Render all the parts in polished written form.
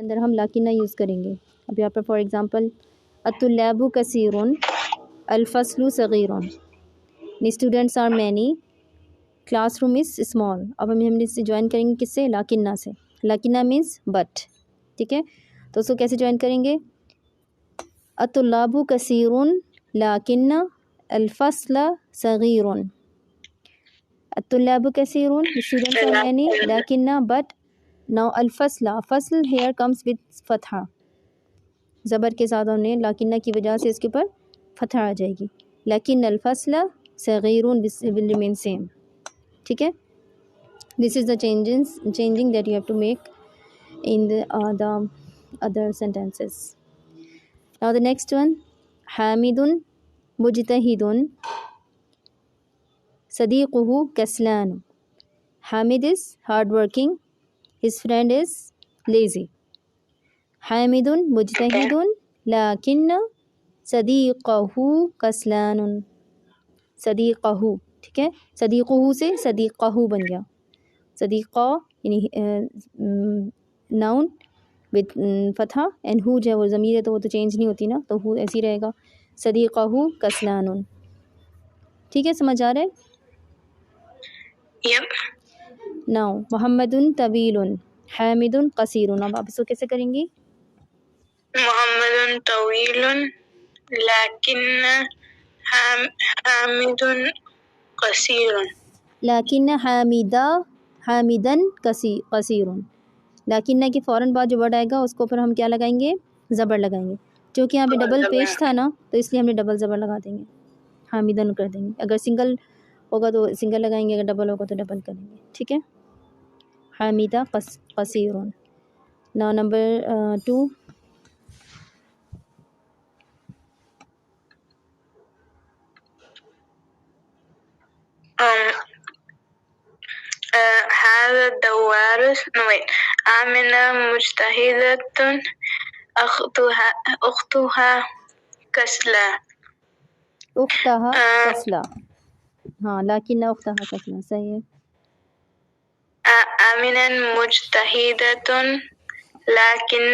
اندر ہم لاکنہ یوز کریں گے. اب یہاں پر فار ایگزامپل الطلاب کثیر الفصل صغیر، students are many, classroom is small. اب ہم اس سے جوائن کریں گے کس سے؟ لاکنہ سے. لاکنہ مینس بٹ. ٹھیک ہے، تو اس کو کیسے جوائن کریں گے؟ الطلاب کثیر لیکن الفصل صغیر. الطلاب کثیر، اسٹوڈنٹس آر مینی، لیکن بٹ ناؤ الفصل، فصل ہیئر کمز وتھ فتحہ، زبر کے ساتھ ہم نے لاکنہ کی وجہ سے اس کے اوپر فتحہ آ جائے گی. لیکن الفصل صغیر will remain same. ٹھیک ہے، this is the changing that you have to make in the other sentences. Now the next one، Hamid مجتہد Siddiqa کسلان. Hamid is hard working, his friend is lazy. Hamid مجتہد لیکن صدیقہ کسلان. صدیقہ، ٹھیک ہے، صدیقہ سے صدیقہ بن گیا. صدیقہ یعنی ناؤن وتھ فتحہ، اینڈ ہو جو ہے وہ ضمیر ہے تو وہ تو چینج نہیں ہوتی نا، تو ہو ایسی رہے گا. صدیقہ کسلان. ٹھیک ہے، سمجھ آ رہا ہے؟ ناؤ محمد طویل حامد قصیر. اب آپ اس کو کیسے کریں گی؟ محمد طویل لیکن حامد قصیر. لیکن حامدن قصیر. لیکن کے فوراً بعد جو ورڈ آئے گا اس کو پھر ہم کیا لگائیں گے؟ زبر لگائیں گے. چونکہ یہاں پہ ڈبل پیش تھا نا تو اس لیے ہم نے ڈبل زبر لگا دیں گے، حامدن کر دیں گے. اگر سنگل ہوگا تو سنگل لگائیں گے، اگر ڈبل ہوگا تو ڈبل کریں گے. ٹھیک ہے، حامدہ قصیر. نا نمبر 2، هذا الدوار آمنة مجتهدة أختها كسلى. اختہا کسلا. ہاں، لیکن اختہا کسلا صحیح ہے. آمنة مجتهدة لكن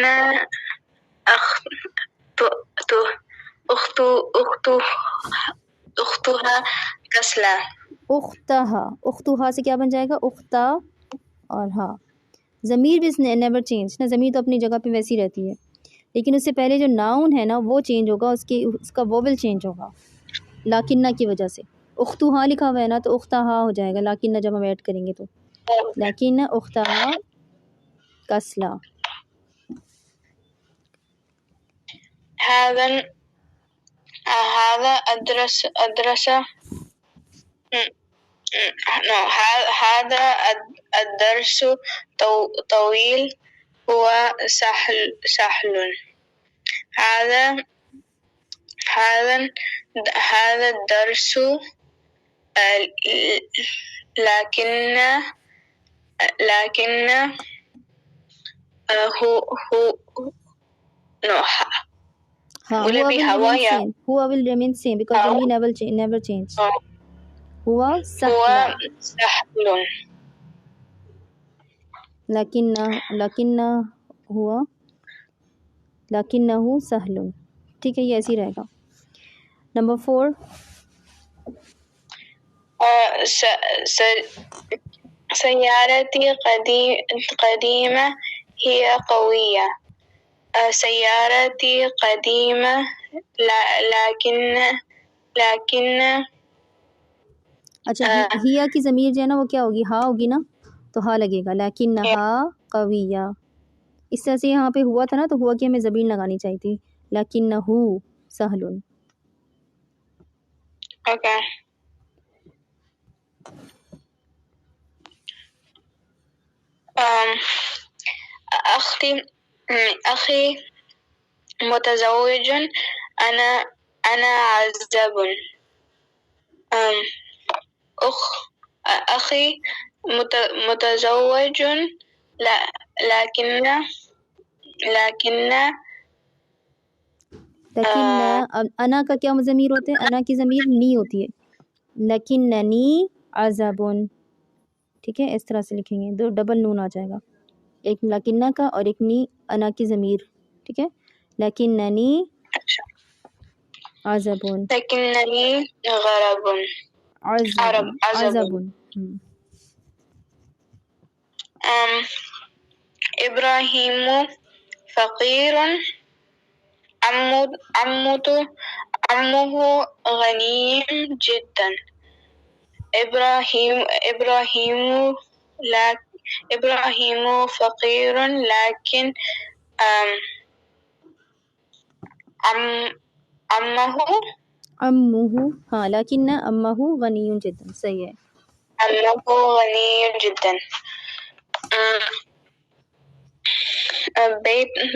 أختها كسلى. اختہا سے کیا بن جائے گا؟ اختہ اور ہاں. ضمیر بھی نیور چینج نا، ضمیر تو اپنی جگہ پہ ویسی رہتی ہے، لیکن اس سے پہلے جو ناؤن ہے نا وہ چینج ہوگا، اس کا ووول چینج ہوگا لاکنہ کی وجہ سے. اختہا لکھا ہوا ہے نا تو اختہا ہو جائے گا لاکنہ جب ہم ایڈ کریں گے تو. لیکن اختہا کسلا. هذا هذا الدرس طويل هو سهل. هذا الدرس لكن Huwa will remain same because ضمیر never change. ہوا سہل. لیکن ہوا لیکنہ سہل. ٹھیک ہے، یہ ایسے ہی رہے گا. نمبر 4، سيارتي قديمة هي قوية. سيارتي قديمة لكن اچھا ہیا کی ضمیر جو ہے نا وہ کیا ہوگی؟ ہا ہوگی نا، تو ہا لگے گا. لیکن ہا قویہ. اس طرح سے یہاں پہ ہوا تھا نا تو ہوا کی ہمیں ضمیر لگانی چاہیے تھی. لیکن ہو سہل. اوکے. أخي متزوج، أنا عزب. أخي متزوج لكن انا کا کیا ضمیر ہوتے ہیں؟ انا کی ضمیر نی ہوتی ہے. لیکننی عزب. ٹھیک ہے، اس طرح سے لکھیں گے، دو ڈبل نون آ جائے گا. ایک لکنہ کا اور ایک نی انا کی ضمیر، ٹھیک ہے. لکننی عزبون، لکننی غرب عزبون عزب. إبراهيم فقير عمه غني جدا. إبراهيم فقير لكن عمه ہاں لیکن امہ غنی جدا، صحیح ہے. عمه غني جدا.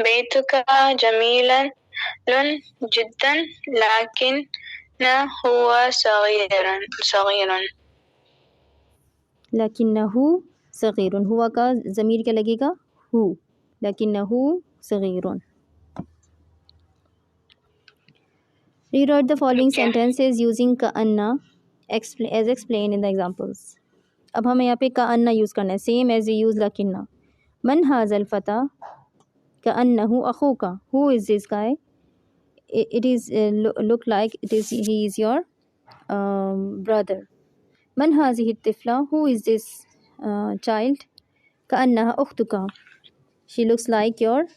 بيتك جميل جدا لكن هو صغير. لکنہ صغیر، ہوا کا ضمیر کیا لگے گا؟ ہو. لکنہ صغیر. Rewrite the following sentences using کأن as explained in the examples. اب ہمیں یہاں پہ کأن یوز کرنا ہے same as we use لکنہ. من هذا الفتى كأنه أخوك. Who is this guy? It is look like he is your brother. من هذه الطفلة. Who is this child? كأنها أختك. She looks like your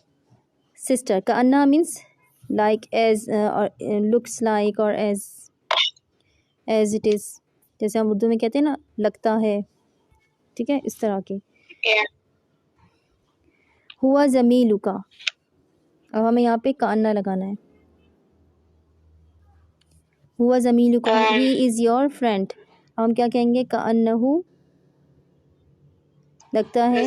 sister. كأنها means like as or looks like or as it is. جیسے ہم اردو میں کہتے ہیں نا لگتا ہے، ٹھیک ہے، اس طرح کے. ہوا زمیلک، اب ہمیں یہاں پہ کأن لگانا ہے. ہوا زمیلک ہی از یور فرینڈ. ہم کیا کہیں گے؟ کأنہ لگتا ہے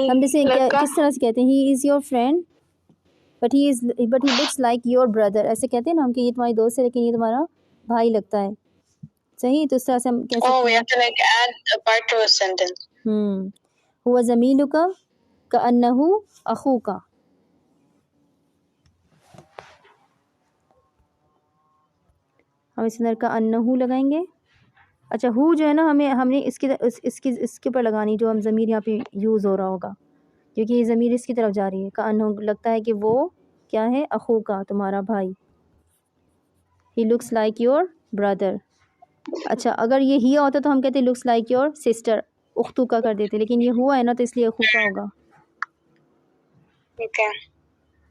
ہم جیسے کس طرح سے کہتے ہیں he is your friend but he looks like your brother. ایسے کہتے ہیں نا ہم کہ یہ تمہاری دوست ہے لیکن یہ تمہارا بھائی لگتا ہے. صحیح، تو اس طرح سے ہم کہہ سکتے ہیں ہوا زمیلک کأنہ اخوک. ہم اس اندر کأنہ لگائیں گے. اچھا ہو جو ہے نا ہم نے اس کے پر لگانی جو ہم ضمیر یہاں پہ یوز ہو رہا ہوگا کیونکہ یہ ضمیر اس کی طرف جا رہی ہے. کأنہ لگتا ہے کہ وہ کیا ہے؟ اخو کا، تمہارا بھائی. ہی لکس لائک یور بردر. اچھا اگر یہ ہی ہوتا تو ہم کہتے لکس لائک یور سسٹر، اختو کا کر دیتے، لیکن یہ ہوا ہے نا تو اس لیے اخو کا ہوگا.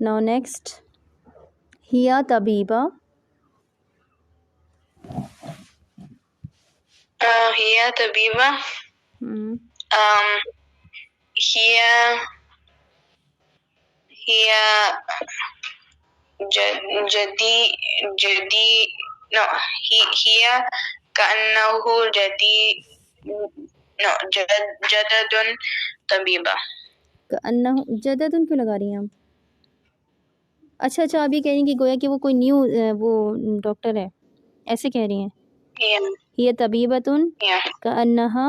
ناؤ نیکسٹ ہیا طبیبہ. هي طبيبة. هي جدي no هي كأنه جدد طبيبة. کأنہ جدد کیوں لگا رہی ہیں ہم؟ اچھا آپ یہ کہہ رہی ہیں کہ گویا کہ وہ کوئی نیو وہ ڈاکٹر ہے، ایسے کہہ رہی ہیں. یہ طبیبۃ کأنہا،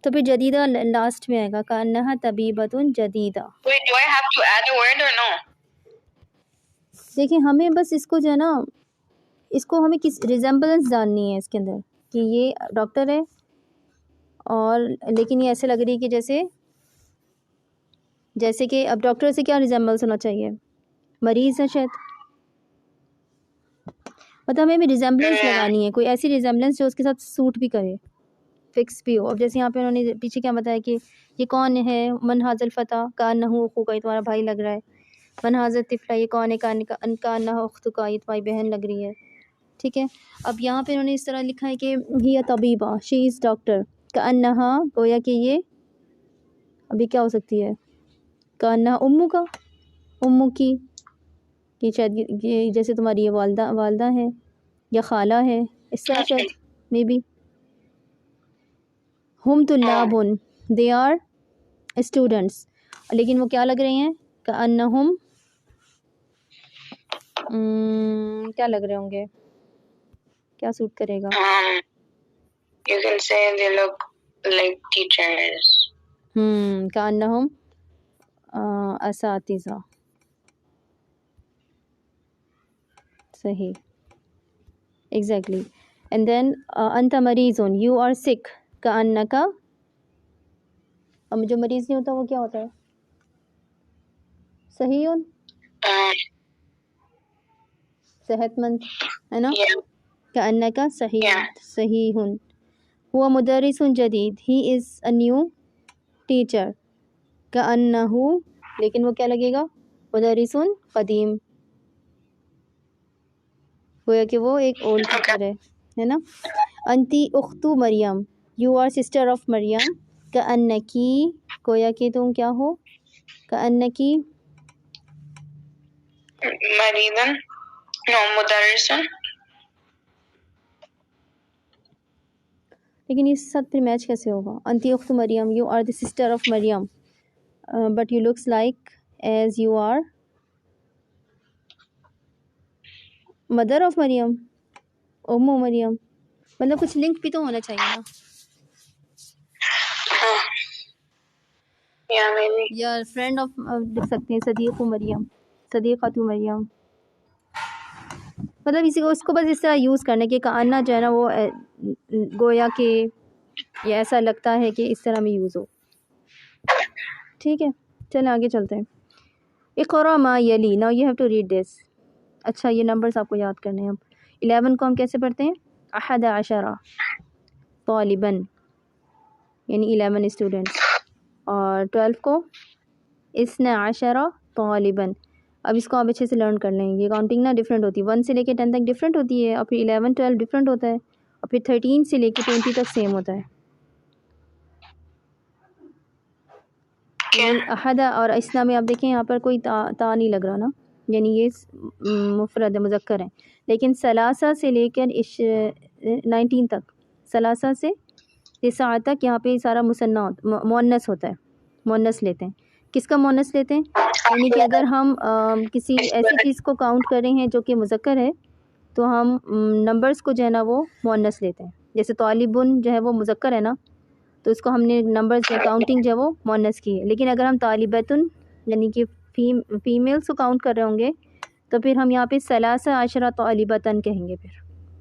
تو پھر جدیدہ لاسٹ میں آئے گا. کأنہا طبیبۃ جدیدہ. Wait, do I have to add a word or no? دیکھیں ہمیں بس اس کو جو ہے نا اس کو ہمیں کس ریزمبلنس جاننی ہے اس کے اندر کہ یہ ڈاکٹر ہے اور لیکن یہ ایسے لگ رہی ہے کہ جیسے کہ اب ڈاکٹر سے کیا ریزمبلنس ہونا چاہیے؟ مریض ہے شاید، مطلب ہمیں بھی ریزمبلنس لگانی ہے، کوئی ایسی ریزمبلنس جو اس کے ساتھ سوٹ بھی کرے، فکس بھی ہو. اب جیسے یہاں پہ انہوں نے پیچھے کیا بتایا کہ یہ کون ہے؟ من ھذا الفتیٰ کأنہ اخوک، یہ تمہارا بھائی لگ رہا ہے. من ھذا الطفل، یہ کون ہے؟ کأنہ اختک، یہ تمہاری بہن لگ رہی ہے. ٹھیک ہے، اب یہاں پہ انہوں نے اس طرح لکھا ہے کہ ہی طبیبہ، شی از ڈاکٹر. کأنہا گویا کہ یہ ابھی کیا ہو سکتی ہے؟ کأنہا امو کا، امو کی، کہ شاید یہ جیسے تمہاری یہ والدہ ہے یا خالہ ہے، اس طرح شاید مے بی. ہم طلاب، دے آر اسٹوڈنٹس، لیکن وہ کیا لگ رہے ہیں؟ کأنہم کیا لگ رہے ہوں گے؟ کیا سوٹ کرے گا؟ You can say they look like teachers. کأنہم اساتذہ. صحیح exactly. And then anta marizun, you are sick. ka'annaka, اب جو مریض نہیں ہوتا وہ کیا ہوتا ہے؟ صحیح صحت مند ہے نا. Yeah. کأنک صحیح Yeah. صحیح. هو مدرس جدید, he is a new teacher. کأنہ, لیکن وہ کیا لگے گا؟ مدرس قدیم, گویا کہ وہ ایک اولڈ ٹیچر ہے نا. انتی اخت Maryam, you are sister of مریم. کأنکی, گویا کہ تم کیا ہو؟ کأنکی مریضن نو مدرسن. لیکن اس ساتھ پھر میچ کیسے ہوگا؟ انتی اخت Maryam, you are the sister of Maryam, but you looks like as you are mother of Maryam, ام مریم. مطلب کچھ لنک بھی تو ہونا چاہیے نا. یا میبی یا فرینڈ آف لکھ سکتے ہیں, صدیق مریم, صدیقۃ مریم. مطلب اسی کو اس کو بس اس طرح یوز کرنا کہ کہانا جو ہے نا وہ گویا کہ یہ ایسا لگتا ہے کہ اس طرح میں یوز ہو. ٹھیک ہے, چلیں آگے چلتے ہیں. اقرا ما یلی, now you have to read this. اچھا یہ نمبرز آپ کو یاد کرنے ہیں. اب 11 کو ہم کیسے پڑھتے ہیں؟ 11 طالباً, یعنی 11 اسٹوڈنٹس. اور 12 کو 12 طالباً. اب اس کو آپ اچھے سے لرن کر لیں. یہ کاؤنٹنگ نا ڈفرینٹ ہوتی ہے, 1 سے لے کے 10 تک ڈفرینٹ ہوتی ہے, اور پھر 11 12 ڈفرینٹ ہوتا ہے, اور پھر 13 سے لے کے 20 تک سیم ہوتا ہے. احد اور اسنا میں آپ دیکھیں یہاں پر کوئی تا نہیں لگ رہا نا, یعنی یہ مفرد مذکر ہیں. لیکن ثلاثہ سے لے کر 19 تک, ثلاثہ سے 9 تک یہاں پہ سارا مثنیٰ مؤنث ہوتا ہے. مؤنث لیتے ہیں. کس کا مؤنث لیتے ہیں؟ یعنی کہ اگر ہم کسی ایسی چیز کو کاؤنٹ کر رہے ہیں جو کہ مذکر ہے تو ہم نمبرز کو جو ہے نا وہ مؤنث لیتے ہیں. جیسے طالبن جو ہے وہ مذکر ہے نا, تو اس کو ہم نے نمبرز میں کاؤنٹنگ جو ہے وہ مؤنث کی ہے. لیکن اگر ہم طالبتن یعنی کہ فیمیلس کو کاؤنٹ کر رہے ہوں گے تو پھر ہم یہاں پہ 13 طالبتن کہیں گے, پھر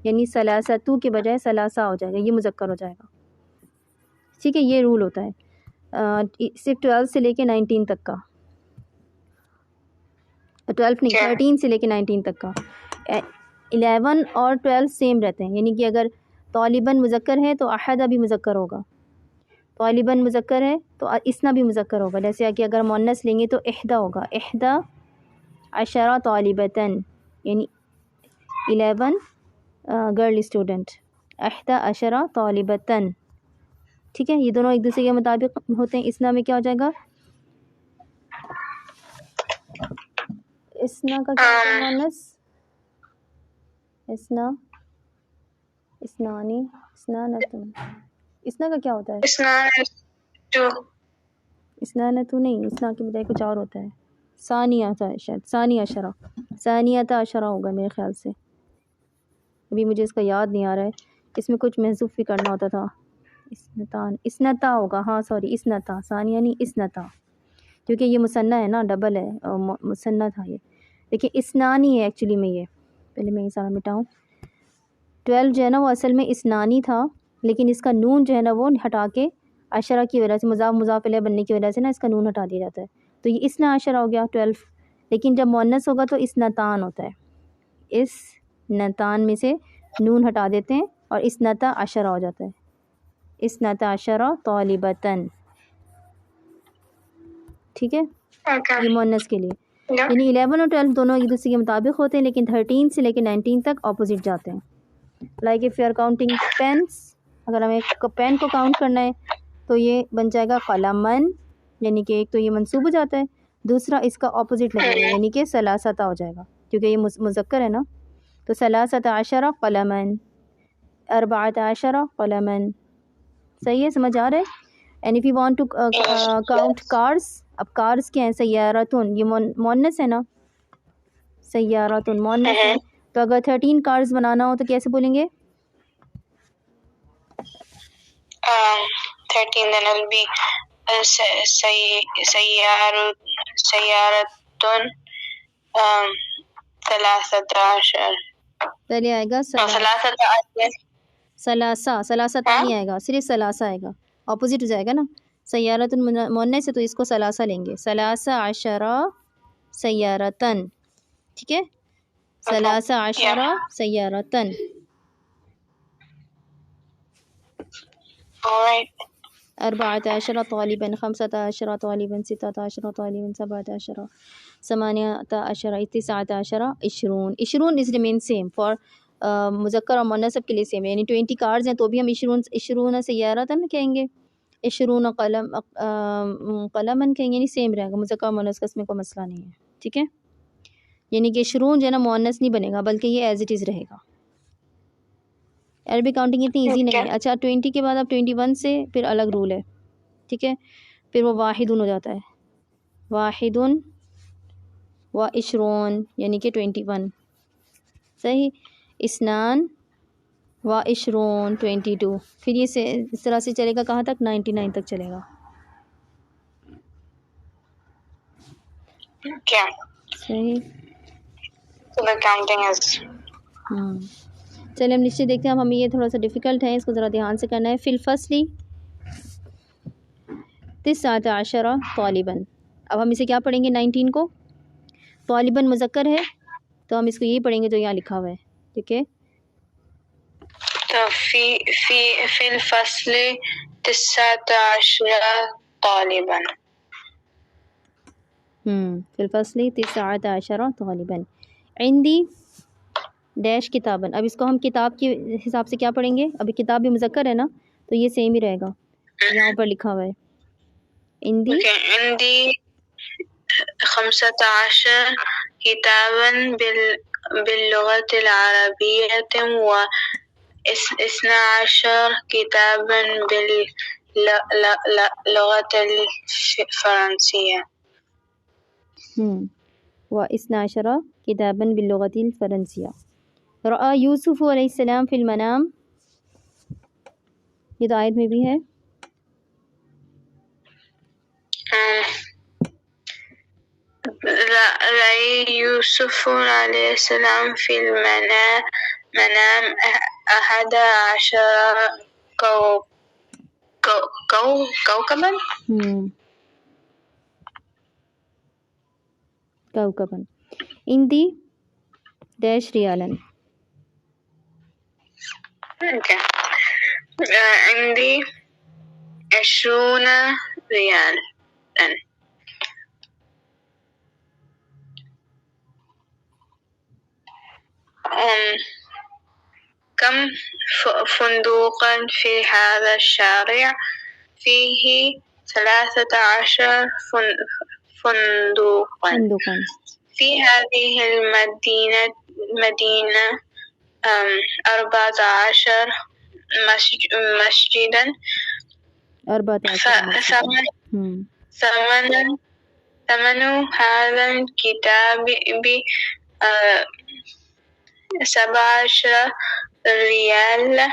یعنی 13 کے بجائے 13 ہو جائے گا, یہ مذکر ہو جائے گا. ٹھیک ہے, یہ رول ہوتا ہے صرف 12 سے لے کے 19 تک کا, 12 نہیں 13 سے لے کے 19 تک کا. 11 اور 12 سیم رہتے ہیں, یعنی کہ اگر طالباً مذکر ہے تو احد بھی مذکر ہوگا, طالباً مذکر ہے تو اسنا بھی مذکر ہوگا. جیسے کہ اگر مؤنث لیں گے تو 11 ہوگا, 11 طالبتاً, یعنی 11 گرل اسٹوڈنٹ, 11 طالبتاً. ٹھیک ہے, یہ دونوں ایک دوسرے کے مطابق ہوتے ہیں. اسنا میں کیا ہو جائے گا؟ اسنا کا کیا ہوتا ہے مؤنث؟ اسنا, اسنانی, اسنانتن. اسنا کا کیا ہوتا ہے؟ اسنانتو نہیں, اسنا کے بجائے کچھ اور ہوتا ہے. ثانیہ تھا شاید, ثانی عشرہ, ثانیہ عشرہ ہوگا میرے خیال سے. ابھی مجھے اس کا یاد نہیں آ رہا ہے, اس میں کچھ محذوف بھی کرنا ہوتا تھا. اسنتان, اسنتا ہوگا, ہاں سوری اسنتا, ثانیہ نہیں اسنتا, کیونکہ یہ مثنیٰ ہے نا, ڈبل ہے, مثنیٰ تھا یہ. دیکھیں اسنانی ہے ایکچولی میں, یہ پہلے میں یہ سارا مٹاؤں. 12 جو ہے نا وہ اصل میں اسنانی تھا, لیکن اس کا نون جو ہے نا وہ ہٹا کے عشرہ کی وجہ سے, مضاف الیہ بننے کی وجہ سے نا اس کا نون ہٹا دیا جاتا ہے, تو یہ اسنا عشرہ ہو گیا 12. لیکن جب مؤنث ہوگا تو اسنتان ہوتا ہے, اسنتان میں سے نون ہٹا دیتے ہیں اور اسنتا عشرہ ہو جاتا ہے, اسنتا عشرہ طالبتاً. ٹھیک ہے, یہ مؤنث کے لیے. یعنی 11 اور 12 دونوں ایک دوسرے کے مطابق ہوتے ہیں, لیکن 13 سے لے کے 19 تک اپوزٹ جاتے ہیں. Like if you are counting pens, اگر ہمیں پین کو کاؤنٹ کرنا ہے تو یہ بن جائے گا قلمن, یعنی کہ ایک تو یہ منصوب ہو جاتا ہے, دوسرا اس کا اپوزٹ لگے گا یعنی کہ 13 ہو جائے گا, کیونکہ یہ مذکر ہے نا. تو 13 قلمن, 14 قلمن. صحیح ہے, سمجھ آ رہا ہے؟ And if you want to count cars, اب کارز کیا ہیں؟ سیارتن, یہ مؤنث ہے نا, سیارتن مؤنث ہے. تو اگر 13 کارز بنانا ہو تو کیسے بولیں گے؟ 13 then it'll be سيارة 13. پہلے آئے گا سلاسہ نہیں آئے گا، صرف سلاسہ آئے گا، اپوزٹ ہو جائے گا نا، سیارتن مؤنث ہے تو اس کو سلاسہ لیں گے، سلاسہ عشرہ سیارتن، ٹھیک ہے، سلاسہ عشرہ سیارتن. أربعة عشر طالبا، خمسة عشر طالبا، ستة عشر طالبا، سبعة عشر، ثمانية عشر، تسعة عشر، 20. 20 is remain same for مذکر اور مؤنث سب کے لیے سیم ہے، یعنی 20 کارڈز ہیں تو بھی ہم 20 سیارتن کہیں گے، 20 قلمن کہیں گے، یعنی سیم رہے گا، مذکر اور مؤنث کا اس میں کوئی مسئلہ نہیں ہے، ٹھیک ہے. یعنی کہ 20 جو ہے نا مؤنث نہیں بنے گا بلکہ یہ ایز اٹ از رہے گا. عربی کاؤنٹنگ اتنی ایزی نہیں ہے. اچھا 20 کے بعد اب 21 سے پھر الگ رول ہے، ٹھیک ہے، پھر وہ واحدن ہو جاتا ہے، واحدن و عشرون یعنی کہ 21، صحیح، اسنان و عشرون 22، پھر یہ اس طرح سے چلے گا کہاں تک، 99 تک چلے گا. صحیح. چلیں ہم نیچے دیکھتے ہیں. اب ہمیں یہ تھوڑا سا ڈیفیکلٹ ہے، اس کو ذرا دھیان سے کرنا ہے. فی الفصل 19 طالباً، اب ہم اسے کیا پڑھیں گے، 19 کو طالباً مذکر ہے تو ہم اس کو یہی پڑھیں گے جو یہاں لکھا ہوا ہے، ٹھیک ہے. تو فی الفصل 19 طالباً، فی الفصل 19 طالباً. عندی ڈیش کتاباً، اب اس کو ہم کتاب کے حساب سے کیا پڑھیں گے، ابھی کتاب بھی مذکر ہے نا تو یہ سیم ہی رہے گا، یہاں پر لکھا ہوا ہے عندی 15 كتابا باللغة العربية و12 كتابا باللغة الفرنسية. و12 كتابا باللغة الفرنسية. رأى یوسف علیہ السلام فی المنام، یہ تو آیت میں بھی ہے. رأى يوسف عليه السلام في المنام 11 كوكبا. کوكبا. عندي ڈیش ریالاً. عندي 20 ريالا. كم فندقا في هذا الشارع؟ فيه 13 فندقا. في هذه المدينة 14 مسجدا. 14 ثمن هذا الكتاب 17 ريالا.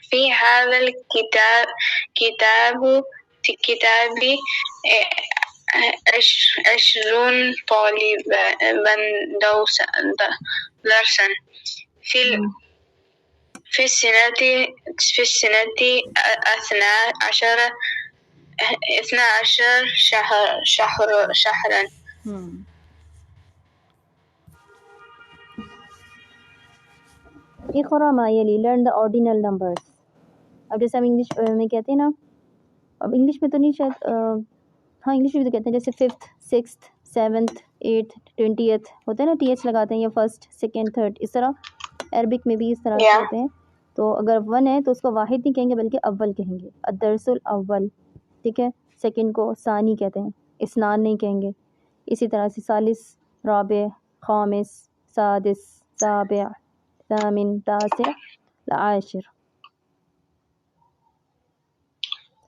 في هذا الكتاب 20 طالبا درسا. في السنة 12 شهرا. اقرأ ما يلي، learn the ordinal numbers. اب جیسے ہم انگلش میں کہتے ہیں نا، اب انگلش میں تو نہیں شاید، ہاں انگلش میں بھی تو کہتے ہیں جیسے 5th 6th 7th 8th 20th ہوتا ہے نا، TH لگاتے ہیں، یا 1st 2nd 3rd، اس طرح عربک میں بھی اس طرح سے ہوتے ہیں. تو اگر 1 ہے تو اس کو واحد نہیں کہیں گے بلکہ اول کہیں گے، الدرس الاول، ٹھیک ہے. سیکنڈ کو ثانی کہتے ہیں، اسنان نہیں کہیں گے. اسی طرح سے ثالث رابع خامس سادس سابع ثامن تاسع عاشر.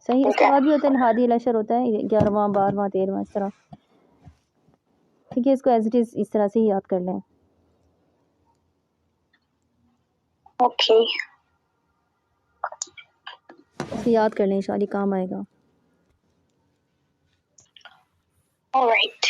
صحیح. اس کے بعد بھی ہوتا ہے الحادی العشر، ہوتا ہے 11واں 12واں 13واں، اس طرح، ٹھیک ہے. اس کو ایز اٹ از اس طرح سے ہی یاد کر لیں. اوکے، اسے یاد کر لیں، انشاءاللہ کام آئے گا. alright.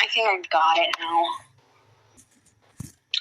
I think I got it now.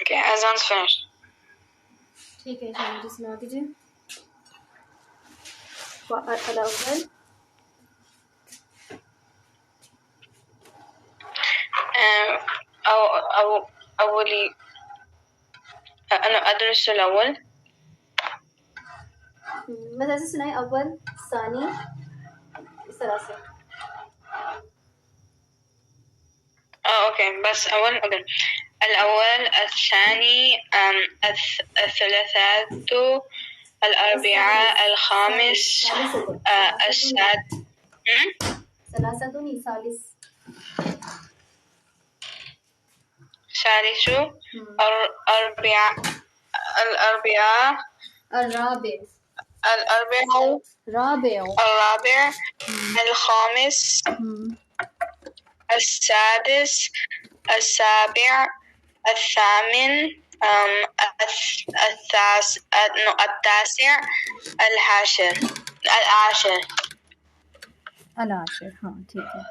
Okay, azan's finished. ٹھیک ہے چلو جی سنا دیجیے. الأول أولي أنا أدرس الأول. بس ایسے سنائیں اول ثانی اس طرح سے. أوكي بس أول أوكي. الأول الثاني الثلاثاء الأربعاء الخامس السادس. ثلاثة نہیں ثالث. ثالث الأربعاء الرابع الخامس السادس السابع الثامن التاسع العاشر. العاشر. ہاں ٹھیک ہے.